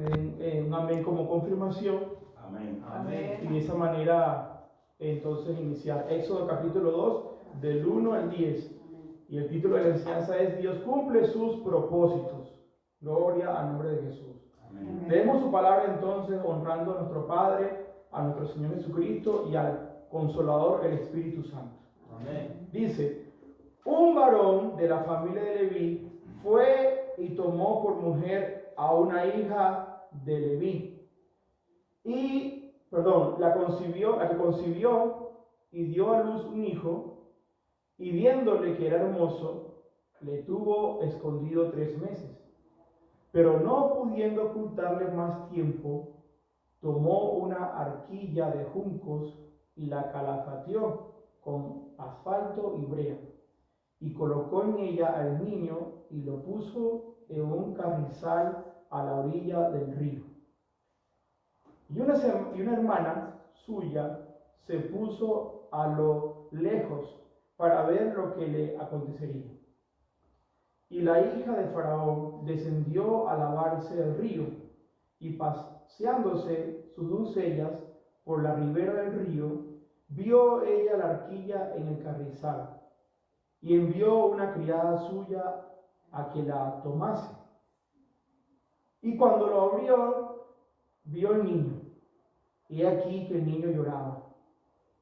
un amén como confirmación. Amén. Amén. Y de esa manera entonces iniciar Éxodo capítulo 2 del 1 al 10. Y el título de la enseñanza es Dios cumple sus propósitos. Gloria al nombre de Jesús. Amén. Leemos su palabra entonces honrando a nuestro Padre, a nuestro Señor Jesucristo y al Consolador, el Espíritu Santo. Amén. Dice: un varón de la familia de Leví fue y tomó por mujer a una hija de Leví. La que concibió y dio a luz un hijo, y viéndole que era hermoso, le tuvo escondido 3 meses. Pero no pudiendo ocultarle más tiempo, tomó una arquilla de juncos y la calafateó con asfalto y brea, y colocó en ella al niño y lo puso en un carrizal a la orilla del río. Y una hermana suya se puso a lo lejos para ver lo que le acontecería. Y la hija de Faraón descendió a lavarse del río, y paseándose sus doncellas por la ribera del río, vio ella la arquilla en el carrizal, y envió una criada suya a que la tomase. Y cuando lo abrió, vio el niño, y aquí que el niño lloraba,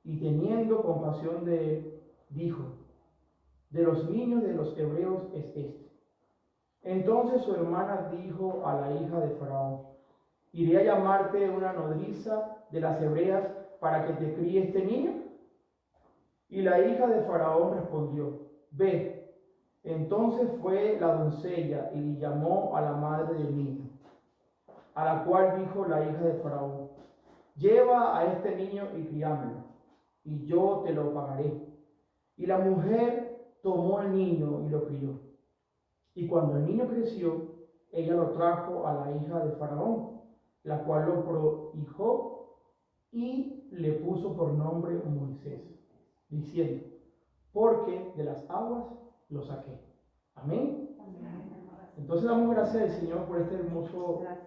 y teniendo compasión de él, dijo: de los niños de los hebreos es este. Entonces su hermana dijo a la hija de Faraón: ¿iré a llamarte una nodriza de las hebreas para que te críe este niño? Y la hija de Faraón respondió: ve. Entonces fue la doncella y llamó a la madre del niño, a la cual dijo la hija de Faraón: lleva a este niño y críamelo, y yo te lo pagaré. Y la mujer tomó al niño y lo crió. Y cuando el niño creció, ella lo trajo a la hija de Faraón, la cual lo prohijó y le puso por nombre Moisés, diciendo: porque de las aguas lo saqué. Amén. Entonces damos gracias al Señor por esta hermosa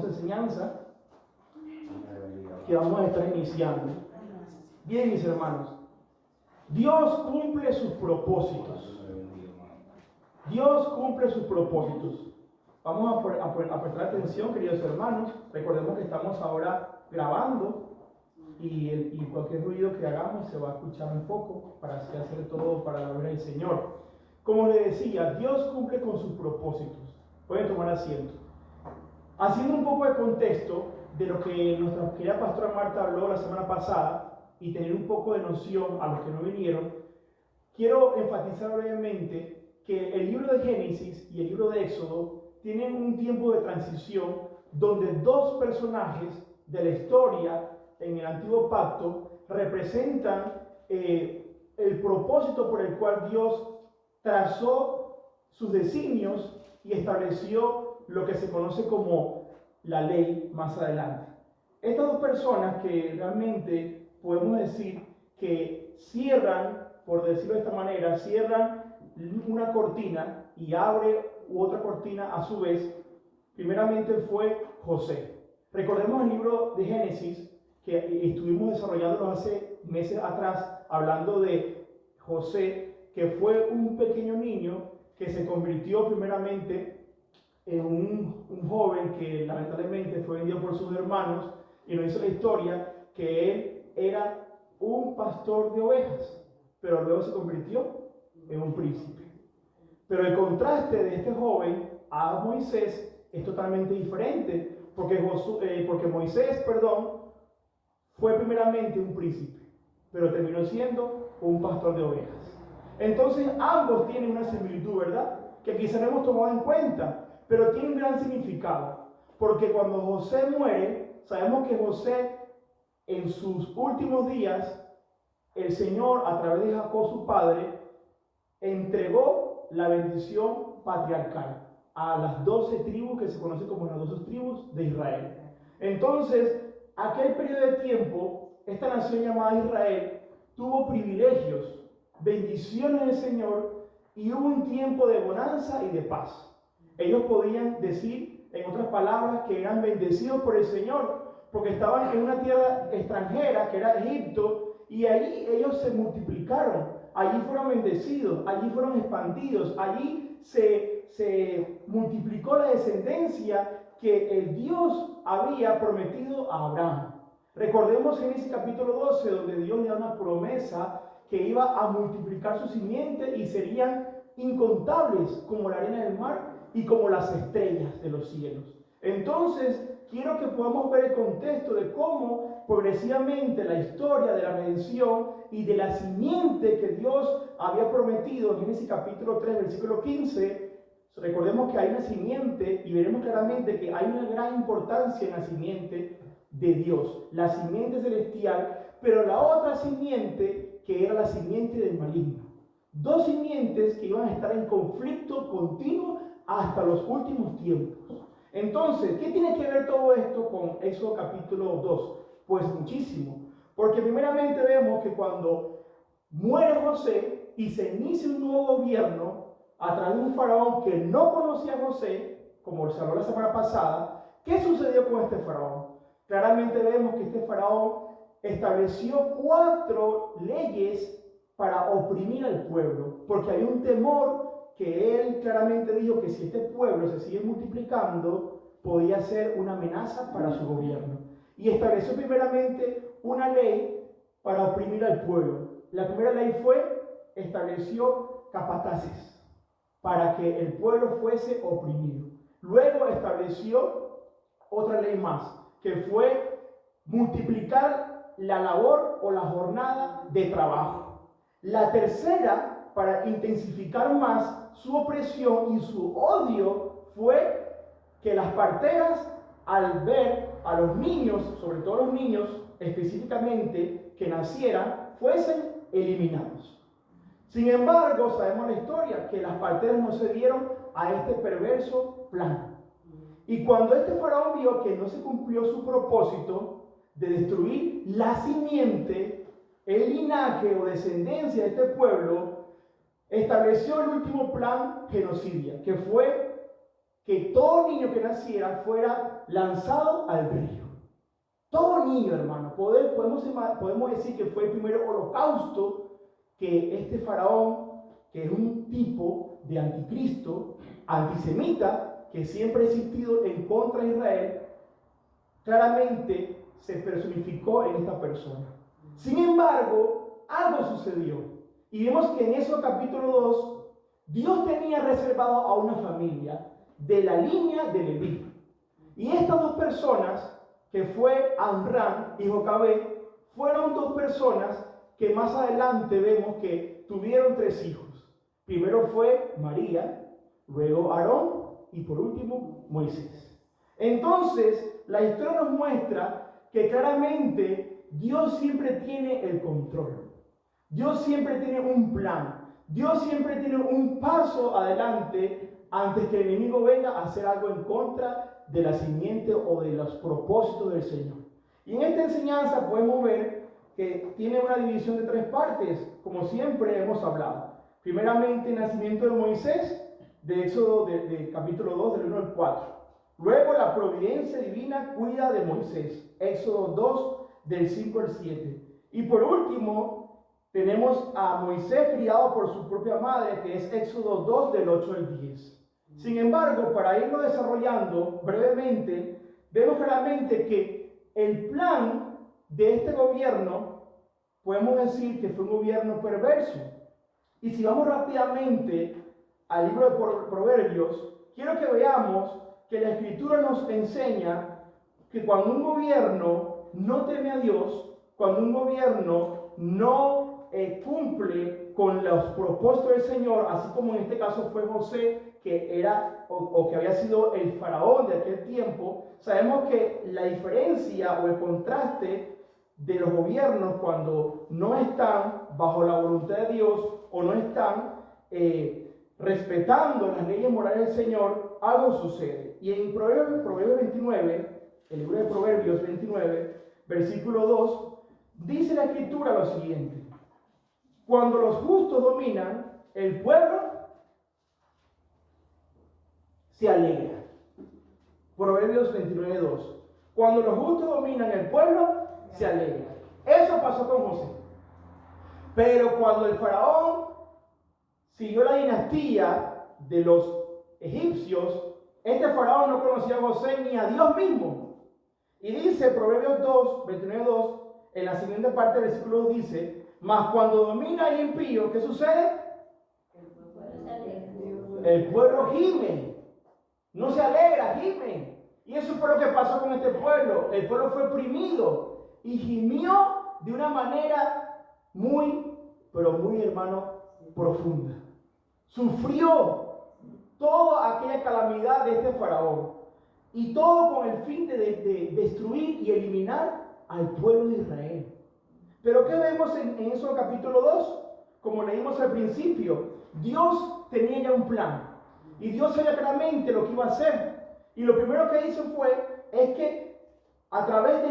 enseñanza que vamos a estar iniciando. Bien, mis hermanos, Dios cumple sus propósitos. Dios cumple sus propósitos. Vamos a prestar atención, queridos hermanos. Recordemos que estamos ahora grabando y cualquier ruido que hagamos se va a escuchar un poco para así hacer todo para la gloria del Señor. Como le decía, Dios cumple con sus propósitos. Pueden tomar asiento. Haciendo un poco de contexto de lo que nuestra querida pastora Marta habló la semana pasada y tener un poco de noción a los que no vinieron, quiero enfatizar brevemente que el libro de Génesis y el libro de Éxodo tienen un tiempo de transición donde dos personajes de la historia en el Antiguo Pacto representan el propósito por el cual Dios trazó sus designios y estableció lo que se conoce como la ley más adelante. Estas dos personas que realmente podemos decir que cierran, por decirlo de esta manera, cierran una cortina y abre otra cortina a su vez, primeramente fue José. Recordemos el libro de Génesis que estuvimos desarrollando hace meses atrás, hablando de José, que fue un pequeño niño que se convirtió primeramente en un joven que lamentablemente fue vendido por sus hermanos, y nos dice la historia que él era un pastor de ovejas, pero luego se convirtió en un príncipe. Pero el contraste de este joven a Moisés es totalmente diferente, porque Moisés, fue primeramente un príncipe, pero terminó siendo un pastor de ovejas. Entonces ambos tienen una similitud, ¿verdad? Que quizá no hemos tomado en cuenta, pero tiene un gran significado, porque cuando José muere, sabemos que José en sus últimos días, el Señor a través de Jacob su padre entregó la bendición patriarcal a las 12 tribus que se conocen como las 12 tribus de Israel. Entonces, aquel periodo de tiempo, esta nación llamada Israel tuvo privilegios, bendiciones del Señor, y hubo un tiempo de bonanza y de paz. Ellos podían decir, en otras palabras, que eran bendecidos por el Señor, porque estaban en una tierra extranjera, que era Egipto, y allí ellos se multiplicaron, allí fueron bendecidos, allí fueron expandidos, allí se multiplicó la descendencia que el Dios había prometido a Abraham. Recordemos Génesis capítulo 12, donde Dios le da una promesa que iba a multiplicar su simiente y serían incontables como la arena del mar y como las estrellas de los cielos. Entonces, quiero que podamos ver el contexto de cómo progresivamente la historia de la redención y de la simiente que Dios había prometido en Génesis capítulo 3, versículo 15, recordemos que hay una simiente y veremos claramente que hay una gran importancia en la simiente de Dios, la simiente celestial, pero la otra simiente que era la simiente del maligno. Dos simientes que iban a estar en conflicto continuo hasta los últimos tiempos. Entonces, ¿qué tiene que ver todo esto con Éxodo capítulo 2? Pues muchísimo, porque primeramente vemos que cuando muere José y se inicia un nuevo gobierno a través de un faraón que no conocía a José, como se habló la semana pasada, ¿qué sucedió con este faraón? Claramente vemos que este faraón estableció 4 leyes para oprimir al pueblo, porque había un temor que él claramente dijo que si este pueblo se sigue multiplicando, podía ser una amenaza para su gobierno. Y estableció primeramente una ley para oprimir al pueblo. La primera ley estableció capataces para que el pueblo fuese oprimido. Luego estableció otra ley más, que fue multiplicar la labor o la jornada de trabajo. La tercera, para intensificar más su opresión y su odio, fue que las parteras, al ver a los niños, sobre todo los niños específicamente, que nacieran, fuesen eliminados. Sin embargo, sabemos la historia, que las parteras no se dieron a este perverso plan. Y cuando este faraón vio que no se cumplió su propósito de destruir la simiente, el linaje o descendencia de este pueblo, estableció el último plan genocidia, que fue que todo niño que naciera fuera lanzado al río. Todo niño, hermano. Podemos decir que fue el primer holocausto que este faraón, que es un tipo de anticristo, antisemita, que siempre ha existido en contra de Israel, claramente se personificó en esta persona. Sin embargo, algo sucedió. Y vemos que en Éxodo capítulo 2, Dios tenía reservado a una familia de la línea de Leví. Y estas dos personas, que fue Amram y Jocabed, fueron dos personas que más adelante vemos que tuvieron 3 hijos. Primero fue María, luego Aarón y por último Moisés. Entonces, la historia nos muestra que claramente Dios siempre tiene el control. Dios siempre tiene un plan. Dios siempre tiene un paso adelante antes que el enemigo venga a hacer algo en contra de la simiente o de los propósitos del Señor. Y en esta enseñanza podemos ver que tiene una división de 3 partes, como siempre hemos hablado. Primeramente, el nacimiento de Moisés, de Éxodo de capítulo 2, del 1 al 4. Luego, la providencia divina cuida de Moisés, Éxodo 2, del 5 al 7. Y por último, tenemos a Moisés criado por su propia madre, que es Éxodo 2, del 8 al 10. Sin embargo, para irlo desarrollando brevemente, vemos claramente que el plan de este gobierno, podemos decir que fue un gobierno perverso. Y si vamos rápidamente al libro de Proverbios, quiero que veamos que la Escritura nos enseña que cuando un gobierno no teme a Dios, cuando un gobierno no cumple con los propósitos del Señor, así como en este caso fue José, que era o que había sido el faraón de aquel tiempo, sabemos que la diferencia o el contraste de los gobiernos cuando no están bajo la voluntad de Dios o no están respetando las leyes morales del Señor, algo sucede. Y en Proverbios 29, el libro de Proverbios 29, versículo 2, dice la Escritura lo siguiente: cuando los justos dominan, el pueblo se alegra. Proverbios 29:2. Cuando los justos dominan el pueblo, se alegra. Eso pasó con José. Pero cuando el faraón siguió la dinastía de los egipcios, este faraón no conocía a José ni a Dios mismo. Y dice Proverbios 29:2, en la siguiente parte del versículo 2 dice: mas cuando domina el impío, ¿qué sucede? El pueblo gime, no se alegra, gime. Y eso fue lo que pasó con este pueblo. El pueblo fue oprimido y gimió de una manera muy, pero muy, hermano, profunda. Sufrió toda aquella calamidad de este faraón, y todo con el fin de destruir y eliminar al pueblo de Israel. Pero ¿qué vemos en eso capítulo 2? Como leímos al principio, Dios tenía ya un plan y Dios sabía claramente lo que iba a hacer. Y lo primero que hizo es que a través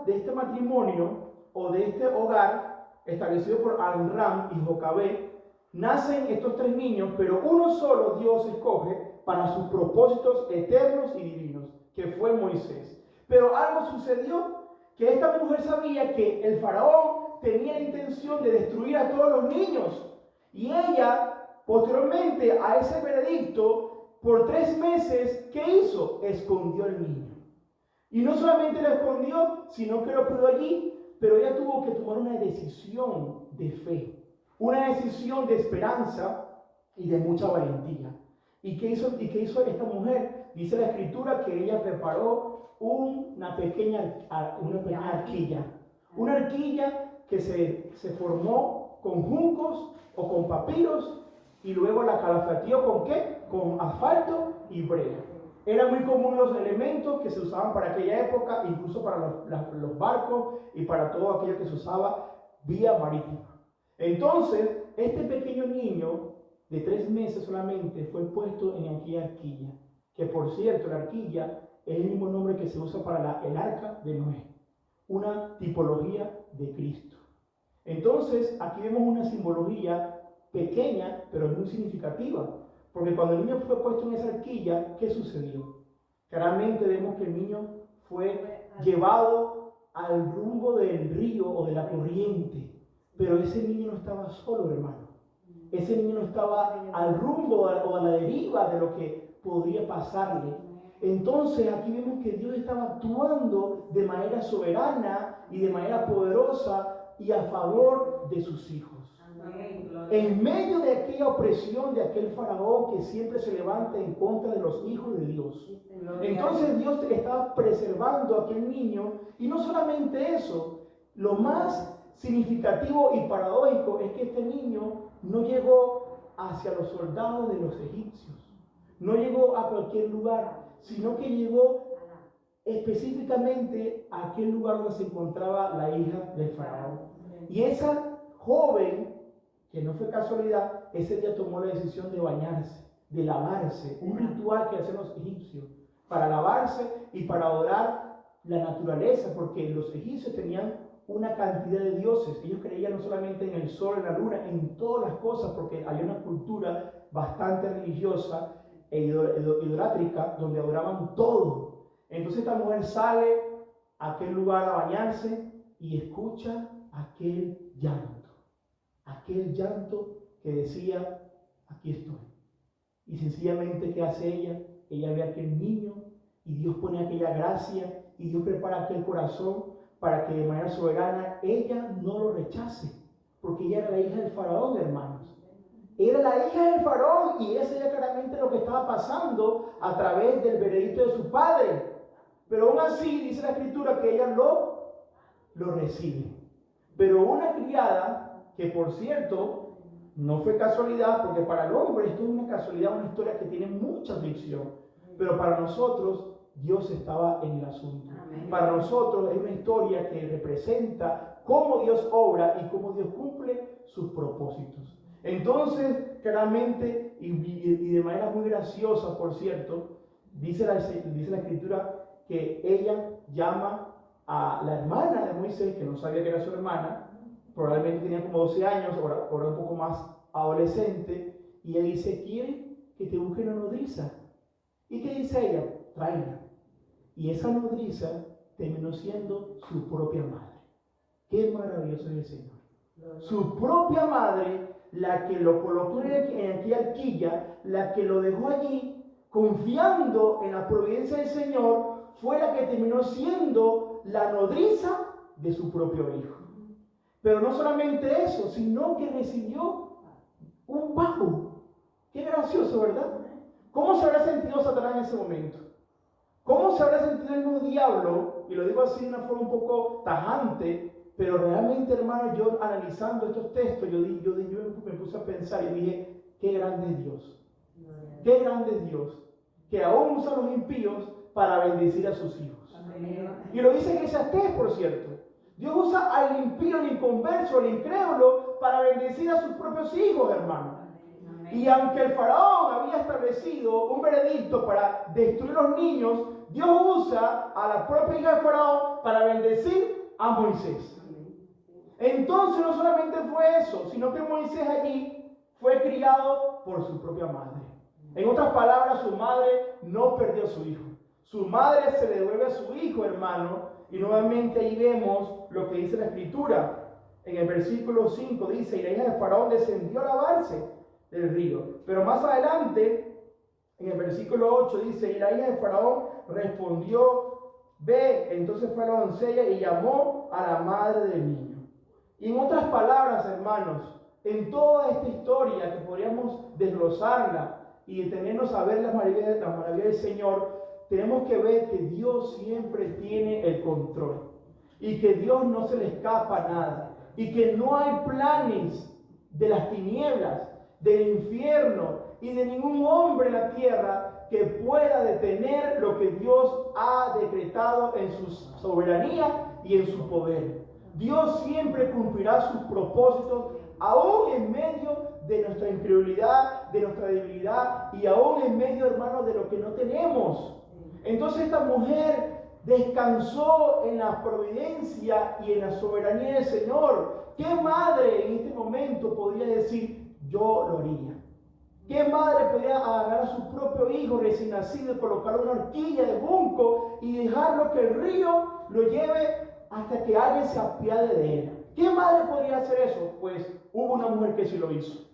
de este matrimonio o de este hogar establecido por Amram y Jocabed, nacen estos 3 niños, pero uno solo Dios escoge para sus propósitos eternos y divinos, que fue Moisés. Pero algo sucedió, que esta mujer sabía que el faraón tenía la intención de destruir a todos los niños. Y ella, posteriormente a ese veredicto, por 3 meses, ¿qué hizo? Escondió al niño. Y no solamente lo escondió, sino que lo cuidó allí, pero ella tuvo que tomar una decisión de fe, una decisión de esperanza y de mucha valentía. ¿Y qué hizo esta mujer? Dice la escritura que ella preparó una pequeña arquilla. Una arquilla que se formó con juncos o con papiros, y luego la calafateó ¿con qué? Con asfalto y brea. Eran muy comunes los elementos que se usaban para aquella época, incluso para los barcos y para todo aquello que se usaba vía marítima. Entonces, este pequeño niño de 3 meses solamente fue puesto en aquella arquilla, que por cierto, la arquilla es el mismo nombre que se usa para el arca de Noé, una tipología de Cristo. Entonces, aquí vemos una simbología pequeña, pero muy significativa, porque cuando el niño fue puesto en esa arquilla, ¿qué sucedió? Claramente vemos que el niño fue llevado al rumbo del río o de la corriente, pero ese niño no estaba solo, hermano. Ese niño no estaba al rumbo o a la deriva de lo que podría pasarle. Entonces aquí vemos que Dios estaba actuando de manera soberana y de manera poderosa y a favor de sus hijos. En medio de aquella opresión de aquel faraón que siempre se levanta en contra de los hijos de Dios. Entonces Dios estaba preservando a aquel niño, y no solamente eso, lo más significativo y paradójico es que este niño no llegó hacia los soldados de los egipcios, no llegó a cualquier lugar, sino que llegó específicamente a aquel lugar donde se encontraba la hija del faraón. Y esa joven, que no fue casualidad, ese día tomó la decisión de bañarse, de lavarse, un ritual que hacían los egipcios para lavarse y para adorar la naturaleza, porque los egipcios tenían una cantidad de dioses. Ellos creían no solamente en el sol, en la luna, en todas las cosas, porque había una cultura bastante religiosa e idolátrica donde adoraban todo. Entonces esta mujer sale a aquel lugar a bañarse y escucha aquel llanto que decía: aquí estoy. Y sencillamente, ¿qué hace ella? Ella ve a aquel niño y Dios pone aquella gracia y Dios prepara aquel corazón para que de manera soberana ella no lo rechace, porque ella era la hija del faraón, hermanos. Era la hija del faraón y ella sabía claramente lo que estaba pasando a través del veredicto de su padre. Pero aún así dice la escritura que ella lo recibe. Pero una criada, que por cierto no fue casualidad, porque para el hombre esto es una casualidad, una historia que tiene mucha ficción, pero para nosotros Dios estaba en el asunto. Amén. Para nosotros es una historia que representa cómo Dios obra y cómo Dios cumple sus propósitos. Entonces, claramente y de manera muy graciosa, por cierto, dice la escritura que ella llama a la hermana de Moisés, que no sabía que era su hermana, probablemente tenía como 12 años, ahora un poco más adolescente, y ella dice: quiere que te busque una nodriza. ¿Y qué dice ella? Tráela. Y esa nodriza terminó siendo su propia madre. Qué maravilloso es el Señor. Su propia madre, la que lo colocó en aquella arquilla, la que lo dejó allí, confiando en la providencia del Señor, fue la que terminó siendo la nodriza de su propio hijo. Pero no solamente eso, sino que recibió un bajo. Qué gracioso, ¿verdad? ¿Cómo se habrá sentido Satanás en ese momento? ¿Cómo se habrá sentido el mismo diablo? Y lo digo así de una forma un poco tajante, pero realmente, hermano, yo analizando estos textos, yo me puse a pensar y dije, qué grande es Dios. Qué grande es Dios, que aún usa a los impíos para bendecir a sus hijos. Y lo dice Eclesiastés, por cierto. Dios usa al impío, al inconverso, al incrédulo, para bendecir a sus propios hijos, hermano. Y aunque el faraón había establecido un veredicto para destruir a los niños, Dios usa a la propia hija del faraón para bendecir a Moisés. Entonces no solamente fue eso, sino que Moisés allí fue criado por su propia madre. En otras palabras, su madre no perdió a su hijo. Su madre se le devuelve a su hijo, hermano. Y nuevamente ahí vemos lo que dice la Escritura. En el versículo 5 dice, y la hija de Faraón descendió a lavarse del río. Pero más adelante, en el versículo 8 dice, y la hija de Faraón respondió, ve. Entonces fue a la doncella y llamó a la madre del niño. Y en otras palabras, hermanos, en toda esta historia que podríamos desglosarla y detenernos a ver las maravillas del Señor, tenemos que ver que Dios siempre tiene el control y que Dios no se le escapa nada y que no hay planes de las tinieblas, del infierno y de ningún hombre en la tierra que pueda detener lo que Dios ha decretado en su soberanía y en su poder. Dios siempre cumplirá sus propósitos, aún en medio de nuestra incredulidad, de nuestra debilidad y aún en medio, hermanos, de lo que no tenemos. Entonces esta mujer descansó en la providencia y en la soberanía del Señor. ¿Qué madre en este momento podría decir, yo lo haría? ¿Qué madre podría agarrar a su propio hijo recién nacido y colocarlo en una horquilla de junco y dejarlo que el río lo lleve hasta que alguien se apiade de él? ¿Qué madre podría hacer eso? Pues hubo una mujer que sí lo hizo.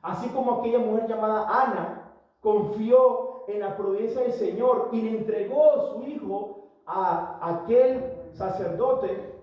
Así como aquella mujer llamada Ana confió en la providencia del Señor y le entregó su hijo a aquel sacerdote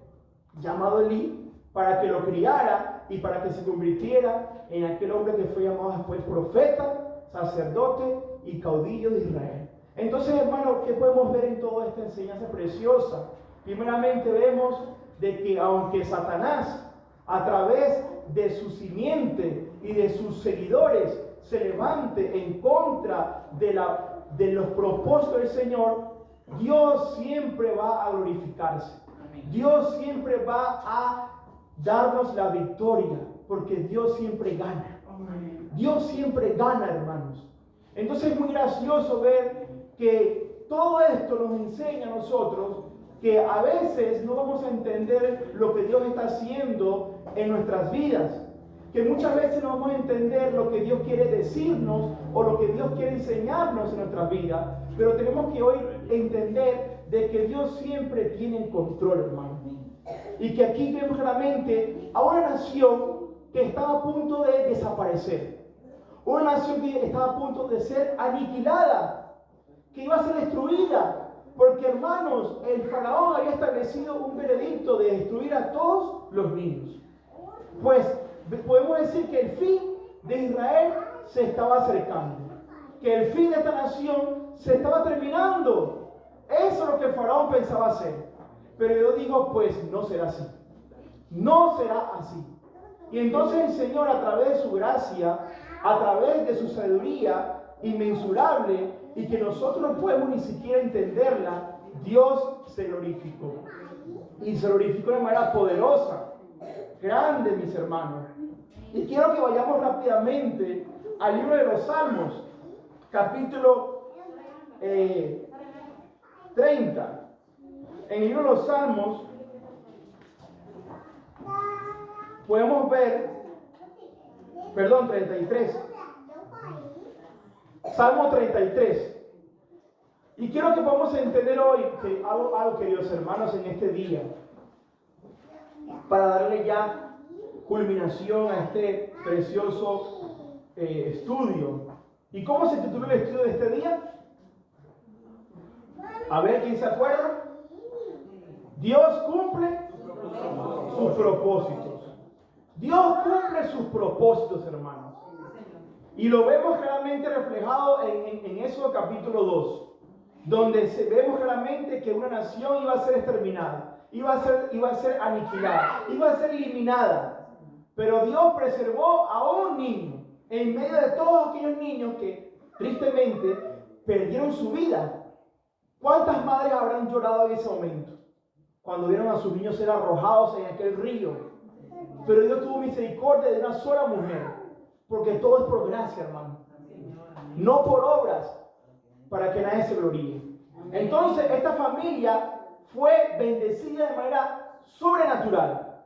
llamado Elí para que lo criara y para que se convirtiera en aquel hombre que fue llamado después profeta, sacerdote y caudillo de Israel. Entonces, hermanos, ¿qué podemos ver en toda esta enseñanza preciosa? Primeramente vemos de que aunque Satanás, a través de su simiente y de sus seguidores, se levante en contra de los propósitos del Señor, Dios siempre va a glorificarse. Dios siempre va a darnos la victoria, porque Dios siempre gana. Dios siempre gana, hermanos. Entonces es muy gracioso ver que todo esto nos enseña a nosotros que a veces no vamos a entender lo que Dios está haciendo en nuestras vidas, que muchas veces no vamos a entender lo que Dios quiere decirnos o lo que Dios quiere enseñarnos en nuestras vidas, pero tenemos que hoy entender de que Dios siempre tiene el control, hermano, y que aquí vemos claramente a una nación que estaba a punto de desaparecer, una nación que estaba a punto de ser aniquilada, que iba a ser destruida. Porque, hermanos, el faraón había establecido un veredicto de destruir a todos los niños. Pues podemos decir que el fin de Israel se estaba acercando, que el fin de esta nación se estaba terminando. Eso es lo que el faraón pensaba hacer. Pero yo digo, pues no será así. No será así. Y entonces el Señor, a través de su gracia, a través de su sabiduría inmensurable, y que nosotros no podemos ni siquiera entenderla, Dios se glorificó. Y se glorificó de manera poderosa, grande, mis hermanos. Y quiero que vayamos rápidamente al libro de los Salmos, capítulo 30. En el libro de los Salmos podemos ver, 33. Salmo 33. Y quiero que podamos entender hoy que algo, queridos hermanos, en este día, para darle ya culminación a este precioso estudio. ¿Y cómo se titula el estudio de este día? A ver, ¿quién se acuerda? Dios cumple sus propósitos. Dios cumple sus propósitos, hermanos. Y lo vemos claramente reflejado en Éxodo capítulo 2, donde vemos claramente que una nación iba a ser exterminada, iba a ser aniquilada, iba a ser eliminada. Pero Dios preservó a un niño en medio de todos aquellos niños que tristemente perdieron su vida. ¿Cuántas madres habrán llorado en ese momento cuando vieron a sus niños ser arrojados en aquel río? Pero Dios tuvo misericordia de una sola mujer, porque todo es por gracia, hermano, no por obras, para que nadie se gloríe. Entonces esta familia fue bendecida de manera sobrenatural.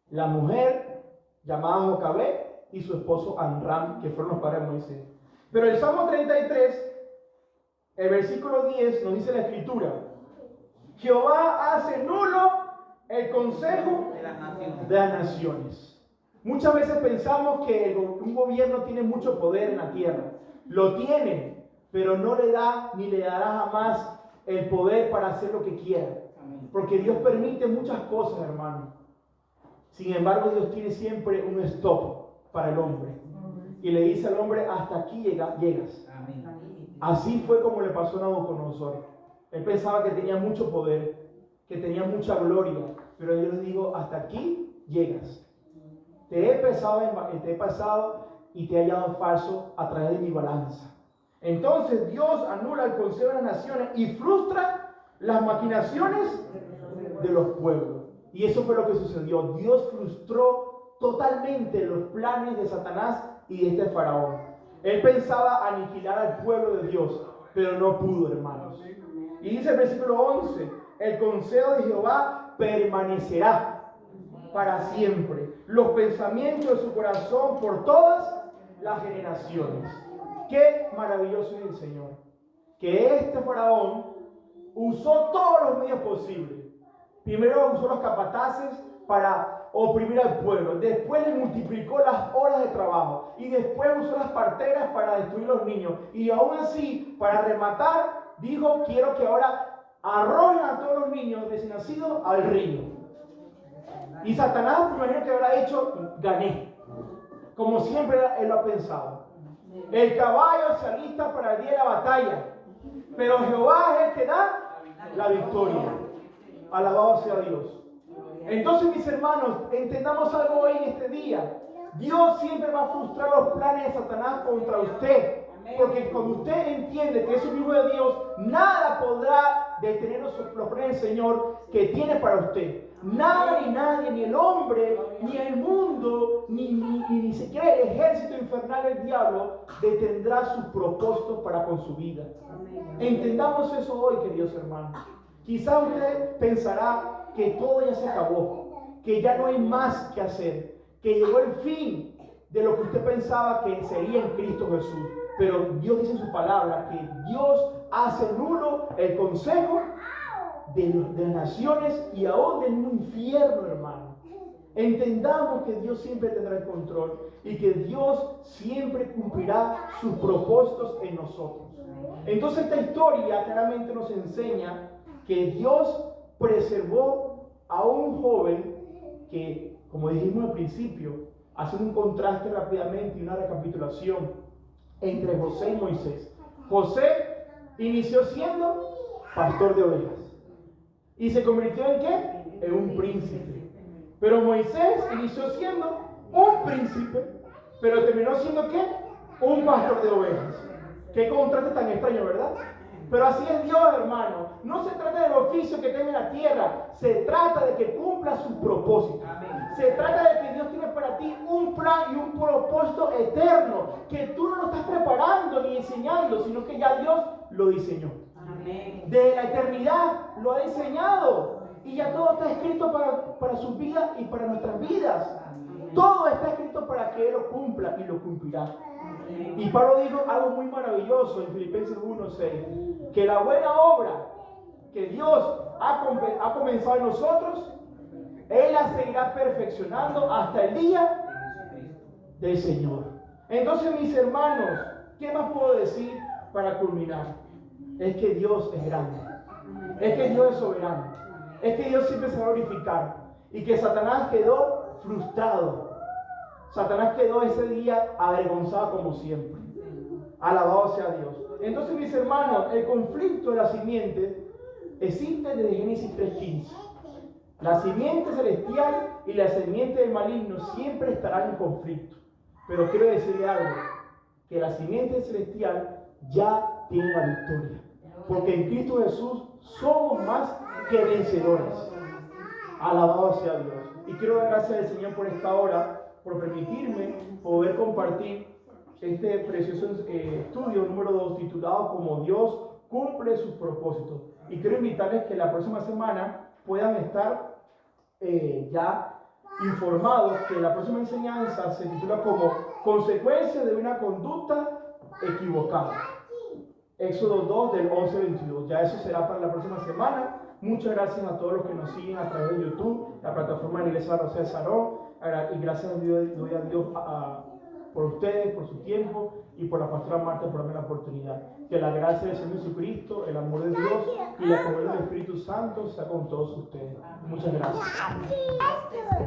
La mujer llamada Jocabed y su esposo Amram, que fueron los padres de Moisés. Pero el Salmo 33, el versículo 10 nos dice la escritura: Jehová hace nulo el consejo de las naciones. Muchas veces pensamos que un gobierno tiene mucho poder en la tierra. Lo tiene, pero no le da ni le dará jamás el poder para hacer lo que quiera. Porque Dios permite muchas cosas, hermano. Sin embargo, Dios tiene siempre un stop para el hombre. Y le dice al hombre: hasta aquí llegas. Así fue como le pasó a Nabucodonosor. Él pensaba que tenía mucho poder, que tenía mucha gloria, pero yo le digo: hasta aquí llegas. Te he pesado y te he hallado falso a través de mi balanza. Entonces Dios anula el consejo de las naciones y frustra las maquinaciones de los pueblos. Y eso fue lo que sucedió. Dios frustró totalmente los planes de Satanás y de este faraón. Él pensaba aniquilar al pueblo de Dios, pero no pudo, hermanos. Y dice el versículo 11: el consejo de Jehová permanecerá para siempre, los pensamientos de su corazón por todas las generaciones. Qué maravilloso es el Señor, que este faraón usó todos los medios posibles. Primero usó los capataces para oprimir al pueblo, después le multiplicó las horas de trabajo y después usó las parteras para destruir los niños, y aún así, para rematar, dijo: quiero que ahora arrojen a todos los niños recién nacidos al río. Y Satanás, me imagino que habrá hecho: gané, como siempre él lo ha pensado. El caballo se alista para el día de la batalla, pero Jehová es el que da la victoria. Alabado sea Dios. Entonces, mis hermanos, entendamos algo hoy en este día. Dios siempre va a frustrar los planes de Satanás contra usted. Porque cuando usted entiende que es un hijo de Dios, nada podrá detener los planes del Señor que tiene para usted. Nada ni nadie, ni el hombre, ni el mundo, ni siquiera el ejército infernal del diablo detendrá sus propósitos para con su vida. Entendamos eso hoy, queridos hermanos. Quizá usted pensará que todo ya se acabó, que ya no hay más que hacer, que llegó el fin de lo que usted pensaba que sería en Cristo Jesús. Pero Dios dice en su palabra que Dios hace nulo el consejo de las naciones y aún del infierno, hermano. Entendamos que Dios siempre tendrá el control y que Dios siempre cumplirá sus propósitos en nosotros. Entonces esta historia claramente nos enseña que Dios preservó a un joven que, como dijimos al principio, hace un contraste rápidamente y una recapitulación entre José y Moisés. José inició siendo pastor de ovejas y se convirtió ¿en qué? En un príncipe. Pero Moisés inició siendo un príncipe, pero terminó siendo ¿qué? Un pastor de ovejas. Qué contraste tan extraño, ¿verdad? Pero así es Dios, hermano. No se trata del oficio que tenga en la tierra, se trata de que cumpla sus propósitos. Se trata de que Dios tiene para ti un plan y un propósito eterno, que tú no lo estás preparando ni diseñando, sino que ya Dios lo diseñó. Desde la eternidad lo ha diseñado y ya todo está escrito para sus vidas y para nuestras vidas. Todo está escrito para que Él lo cumpla y lo cumplirá. Y Pablo dijo algo muy maravilloso en Filipenses 1:6, que la buena obra que Dios ha comenzado en nosotros, Él la seguirá perfeccionando hasta el día del Señor. Entonces, mis hermanos, ¿qué más puedo decir para culminar? Es que Dios es grande, es que Dios es soberano, es que Dios siempre se va a glorificar y que Satanás quedó frustrado. Satanás quedó ese día avergonzado como siempre. Alabado sea Dios. Entonces, mis hermanos, el conflicto de la simiente existe desde Génesis 3:15. La simiente celestial y la simiente del maligno siempre estarán en conflicto. Pero quiero decirle algo, que la simiente celestial ya tiene la victoria. Porque en Cristo Jesús somos más que vencedores. Alabado sea Dios. Y quiero dar gracias al Señor por esta hora, por permitirme poder compartir este precioso estudio número 2 titulado Como Dios cumple sus propósitos. Y quiero invitarles que la próxima semana puedan estar ya informados que la próxima enseñanza se titula como Consecuencias de una conducta equivocada. Éxodo 2 del 11 al 22. Ya eso será para la próxima semana. Muchas gracias a todos los que nos siguen a través de YouTube, la plataforma de la Iglesia de la Rosa de Sarón. Y gracias a Dios, doy a Dios por ustedes, por su tiempo y por la pastora Marta por darme la oportunidad. Que la gracia del Señor Jesucristo, el amor de Dios y la comunión del Espíritu Santo sea con todos ustedes. Muchas gracias.